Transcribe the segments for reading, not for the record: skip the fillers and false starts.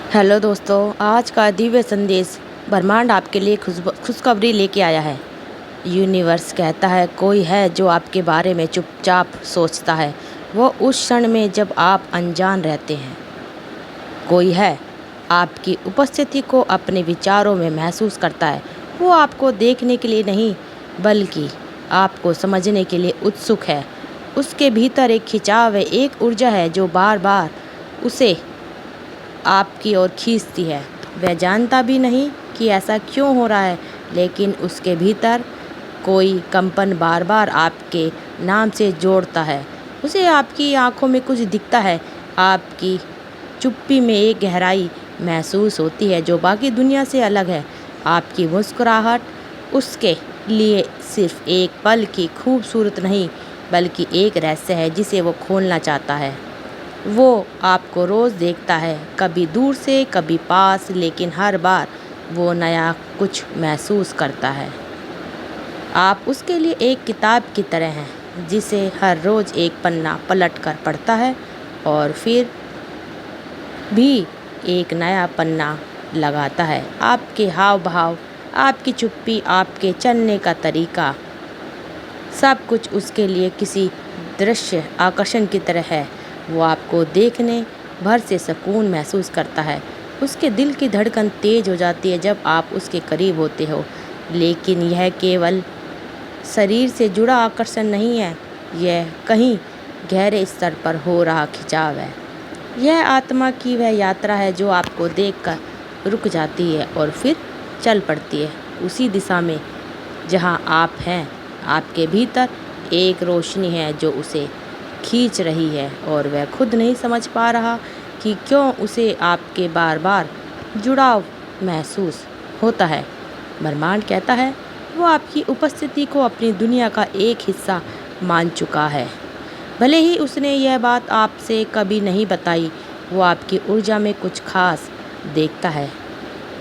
Hello दोस्तों, आज का दिव्य संदेश ब्रह्मांड आपके लिए खुशखबरी लेके आया है। यूनिवर्स कहता है कोई है जो आपके बारे में चुपचाप सोचता है, वो उस क्षण में जब आप अनजान रहते हैं। कोई है आपकी उपस्थिति को अपने विचारों में महसूस करता है। वो आपको देखने के लिए नहीं बल्कि आपको समझने के लिए उत्सुक है। उसके भीतर एक खिंचाव है, एक ऊर्जा है जो बार बार उसे आपकी ओर खींचती है। वह जानता भी नहीं कि ऐसा क्यों हो रहा है, लेकिन उसके भीतर कोई कंपन बार बार आपके नाम से जोड़ता है। उसे आपकी आंखों में कुछ दिखता है, आपकी चुप्पी में एक गहराई महसूस होती है जो बाकी दुनिया से अलग है। आपकी मुस्कुराहट उसके लिए सिर्फ एक पल की खूबसूरत नहीं बल्कि एक रहस्य है जिसे वो खोलना चाहता है। वो आपको रोज़ देखता है, कभी दूर से कभी पास, लेकिन हर बार वो नया कुछ महसूस करता है। आप उसके लिए एक किताब की तरह हैं जिसे हर रोज़ एक पन्ना पलट कर पढ़ता है और फिर भी एक नया पन्ना लगाता है। आपके हाव भाव, आपकी चुप्पी, आपके चलने का तरीका, सब कुछ उसके लिए किसी दृश्य आकर्षण की तरह है। वो आपको देखने भर से सुकून महसूस करता है। उसके दिल की धड़कन तेज हो जाती है जब आप उसके करीब होते हो, लेकिन यह केवल शरीर से जुड़ा आकर्षण नहीं है, यह कहीं गहरे स्तर पर हो रहा खिंचाव है। यह आत्मा की वह यात्रा है जो आपको देखकर रुक जाती है और फिर चल पड़ती है उसी दिशा में जहां आप हैं। आपके भीतर एक रोशनी है जो उसे खींच रही है और वह खुद नहीं समझ पा रहा कि क्यों उसे आपके बार बार जुड़ाव महसूस होता है। ब्रह्मांड कहता है वो आपकी उपस्थिति को अपनी दुनिया का एक हिस्सा मान चुका है। भले ही उसने यह बात आपसे कभी नहीं बताई, वो आपकी ऊर्जा में कुछ खास देखता है,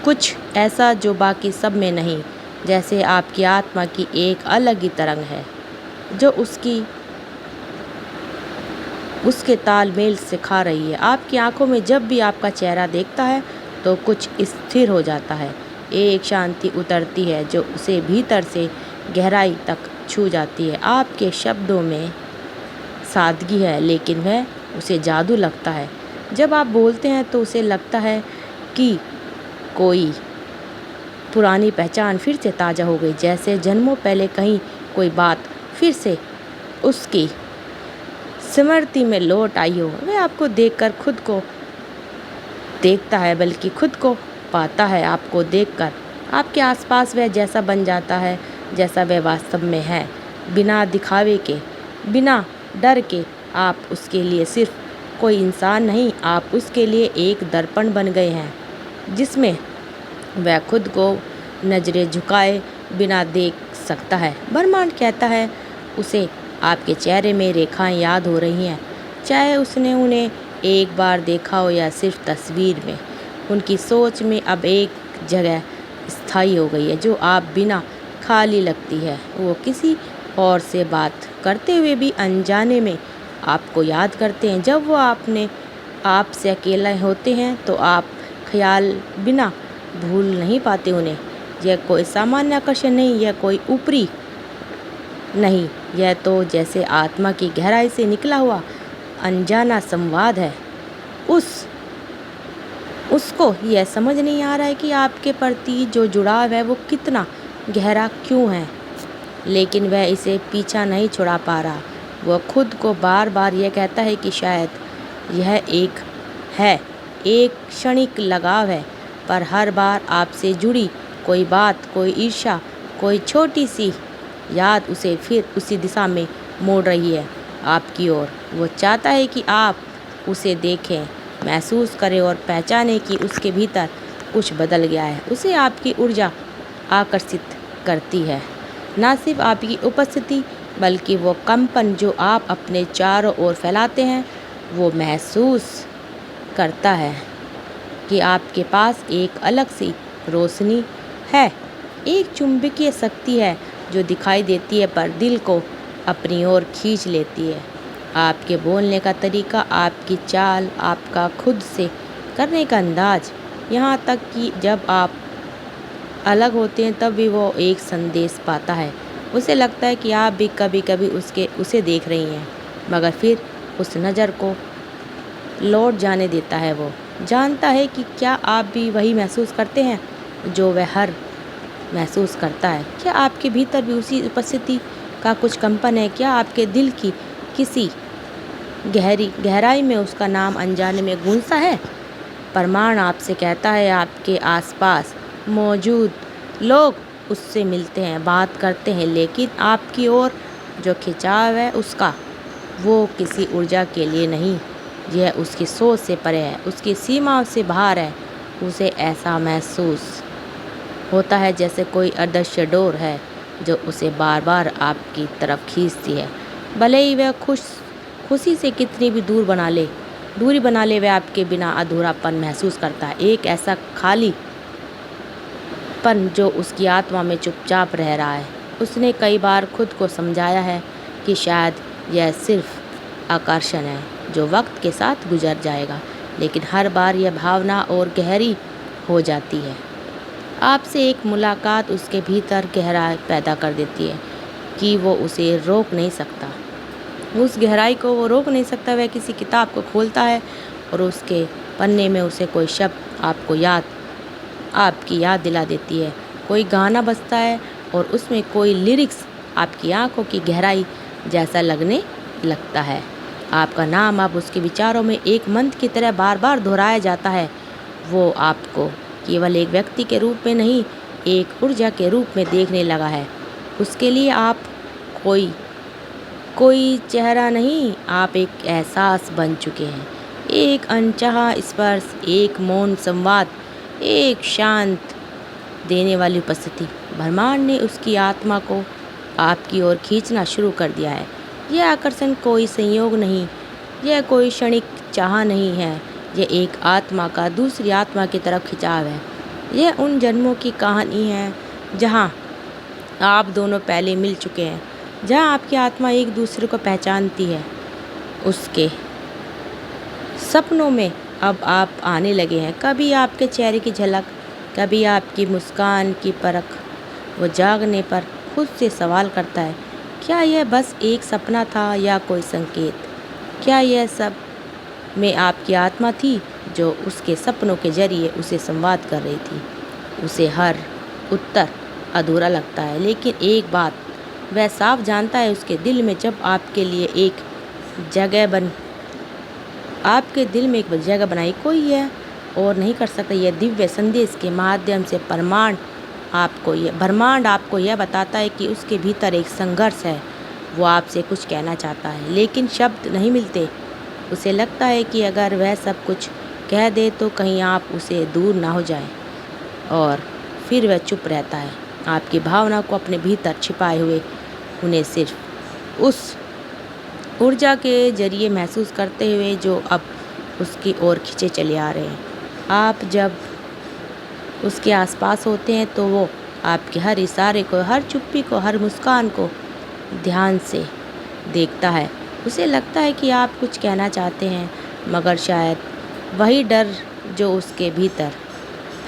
कुछ ऐसा जो बाकी सब में नहीं। जैसे आपकी आत्मा की एक अलग ही तरंग है जो उसके तालमेल से खा रही है। आपकी आंखों में जब भी आपका चेहरा देखता है तो कुछ स्थिर हो जाता है, एक शांति उतरती है जो उसे भीतर से गहराई तक छू जाती है। आपके शब्दों में सादगी है लेकिन वह उसे जादू लगता है। जब आप बोलते हैं तो उसे लगता है कि कोई पुरानी पहचान फिर से ताज़ा हो गई, जैसे जन्मों पहले कहीं कोई बात फिर से उसकी स्मृति में लौट आई हो। वह आपको देखकर खुद को देखता है बल्कि खुद को पाता है। आपको देखकर आपके आसपास वह जैसा बन जाता है जैसा वह वास्तव में है, बिना दिखावे के, बिना डर के। आप उसके लिए सिर्फ कोई इंसान नहीं, आप उसके लिए एक दर्पण बन गए हैं जिसमें वह खुद को नजरें झुकाए बिना देख सकता है। ब्रह्मांड कहता है उसे आपके चेहरे में रेखाएं याद हो रही हैं, चाहे उसने उन्हें एक बार देखा हो या सिर्फ तस्वीर में। उनकी सोच में अब एक जगह स्थायी हो गई है जो आप बिना खाली लगती है। वो किसी और से बात करते हुए भी अनजाने में आपको याद करते हैं। जब वो आपसे अकेला होते हैं तो आप ख्याल बिना भूल नहीं पाते उन्हें। यह कोई सामान्य आकर्षण नहीं, यह कोई ऊपरी नहीं, यह तो जैसे आत्मा की गहराई से निकला हुआ अनजाना संवाद है। उसको यह समझ नहीं आ रहा है कि आपके प्रति जो जुड़ाव है वो कितना गहरा क्यों है, लेकिन वह इसे पीछा नहीं छुड़ा पा रहा। वह खुद को बार बार यह कहता है कि शायद यह एक क्षणिक लगाव है, पर हर बार आपसे जुड़ी कोई बात, कोई ईर्ष्या, कोई छोटी सी याद उसे फिर उसी दिशा में मोड़ रही है, आपकी ओर। वो चाहता है कि आप उसे देखें, महसूस करें और पहचानें कि उसके भीतर कुछ बदल गया है। उसे आपकी ऊर्जा आकर्षित करती है, ना सिर्फ आपकी उपस्थिति बल्कि वो कंपन जो आप अपने चारों ओर फैलाते हैं। वो महसूस करता है कि आपके पास एक अलग सी रोशनी है, एक चुंबकीय शक्ति है जो दिखाई देती है पर दिल को अपनी ओर खींच लेती है। आपके बोलने का तरीका, आपकी चाल, आपका खुद से करने का अंदाज, यहाँ तक कि जब आप अलग होते हैं तब भी वो एक संदेश पाता है। उसे लगता है कि आप भी कभी कभी उसे देख रही हैं, मगर फिर उस नज़र को लौट जाने देता है। वो जानता है कि क्या आप भी वही महसूस करते हैं जो वह हर महसूस करता है। क्या आपके भीतर भी उसी उपस्थिति का कुछ कंपन है? क्या आपके दिल की किसी गहराई में उसका नाम अनजाने में गूंजता है? प्रमाण आपसे कहता है आपके आसपास मौजूद लोग उससे मिलते हैं, बात करते हैं, लेकिन आपकी ओर जो खिंचाव है उसका, वो किसी ऊर्जा के लिए नहीं। यह उसकी सोच से परे है, उसकी सीमा से बाहर है। उसे ऐसा महसूस होता है जैसे कोई अदृश्य डोर है जो उसे बार बार आपकी तरफ खींचती है। भले ही वह खुशी से कितनी भी दूरी बना ले, वह आपके बिना अधूरापन महसूस करता है। एक ऐसा खालीपन जो उसकी आत्मा में चुपचाप रह रहा है। उसने कई बार खुद को समझाया है कि शायद यह सिर्फ आकर्षण है जो वक्त के साथ गुजर जाएगा, लेकिन हर बार यह भावना और गहरी हो जाती है। आपसे एक मुलाकात उसके भीतर गहराई पैदा कर देती है कि वो उसे रोक नहीं सकता। उस गहराई को वो रोक नहीं सकता। वह किसी किताब को खोलता है और उसके पन्ने में उसे कोई शब्द आपकी याद दिला देती है। कोई गाना बजता है और उसमें कोई लिरिक्स आपकी आंखों की गहराई जैसा लगने लगता है। आपका नाम अब उसके विचारों में एक मंत्र की तरह बार बार दोहराया जाता है। वो आपको केवल एक व्यक्ति के रूप में नहीं, एक ऊर्जा के रूप में देखने लगा है। उसके लिए आप कोई चेहरा नहीं, आप एक एहसास बन चुके हैं। एक अनचाहा स्पर्श, एक मौन संवाद, एक शांत देने वाली उपस्थिति। ब्रह्मांड ने उसकी आत्मा को आपकी ओर खींचना शुरू कर दिया है। यह आकर्षण कोई संयोग नहीं, यह कोई क्षणिक चाह नहीं है, यह एक आत्मा का दूसरी आत्मा की तरफ खिंचाव है। यह उन जन्मों की कहानी है जहाँ आप दोनों पहले मिल चुके हैं, जहाँ आपकी आत्मा एक दूसरे को पहचानती है। उसके सपनों में अब आप आने लगे हैं, कभी आपके चेहरे की झलक, कभी आपकी मुस्कान की परख। वो जागने पर खुद से सवाल करता है, क्या यह बस एक सपना था या कोई संकेत? क्या यह सब में आपकी आत्मा थी जो उसके सपनों के जरिए उसे संवाद कर रही थी? उसे हर उत्तर अधूरा लगता है, लेकिन एक बात वह साफ जानता है, उसके दिल में जब आपके दिल में एक जगह बनाई, कोई यह और नहीं कर सकता। यह दिव्य संदेश के माध्यम से ब्रह्मांड आपको यह बताता है कि उसके भीतर एक संघर्ष है। वो आपसे कुछ कहना चाहता है, लेकिन शब्द नहीं मिलते। उसे लगता है कि अगर वह सब कुछ कह दे तो कहीं आप उसे दूर ना हो जाए, और फिर वह चुप रहता है, आपकी भावना को अपने भीतर छिपाए हुए, उन्हें सिर्फ उस ऊर्जा के जरिए महसूस करते हुए जो अब उसकी ओर खींचे चले आ रहे हैं। आप जब उसके आसपास होते हैं तो वो आपके हर इशारे को, हर चुप्पी को, हर मुस्कान को ध्यान से देखता है। उसे लगता है कि आप कुछ कहना चाहते हैं, मगर शायद वही डर जो उसके भीतर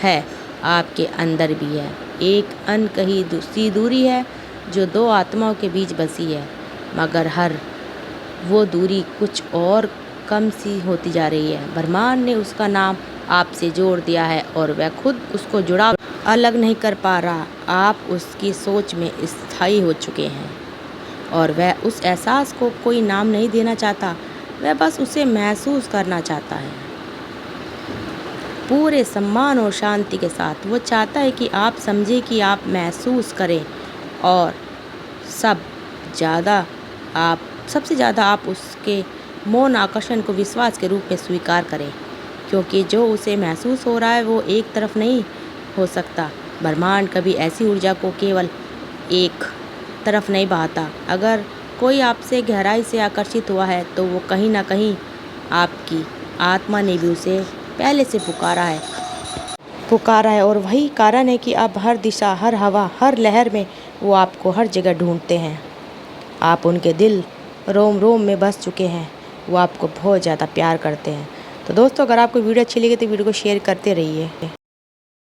है आपके अंदर भी है। एक अनकही सी दूरी है जो दो आत्माओं के बीच बसी है, मगर वो दूरी कुछ और कम सी होती जा रही है। ब्रह्मांड ने उसका नाम आपसे जोड़ दिया है और वह खुद उसको जुड़ा अलग नहीं कर पा रहा। आप उसकी सोच में स्थायी हो चुके हैं और वह उस एहसास को कोई नाम नहीं देना चाहता, वह बस उसे महसूस करना चाहता है, पूरे सम्मान और शांति के साथ। वो चाहता है कि आप समझें, कि आप महसूस करें, और सबसे ज़्यादा आप उसके मौन आकर्षण को विश्वास के रूप में स्वीकार करें, क्योंकि जो उसे महसूस हो रहा है वो एक तरफ नहीं हो सकता। ब्रह्मांड कभी ऐसी ऊर्जा को केवल एक तरफ नहीं बहाता। अगर कोई आपसे गहराई से आकर्षित हुआ है तो वो कहीं ना कहीं आपकी आत्मा ने भी उसे पहले से पुकारा है, और वही कारण है कि अब हर दिशा, हर हवा, हर लहर में वो आपको हर जगह ढूंढते हैं। आप उनके दिल रोम रोम में बस चुके हैं। वो आपको बहुत ज़्यादा प्यार करते हैं। तो दोस्तों अगर आपको वीडियो अच्छी लगी तो वीडियो को शेयर करते रहिए।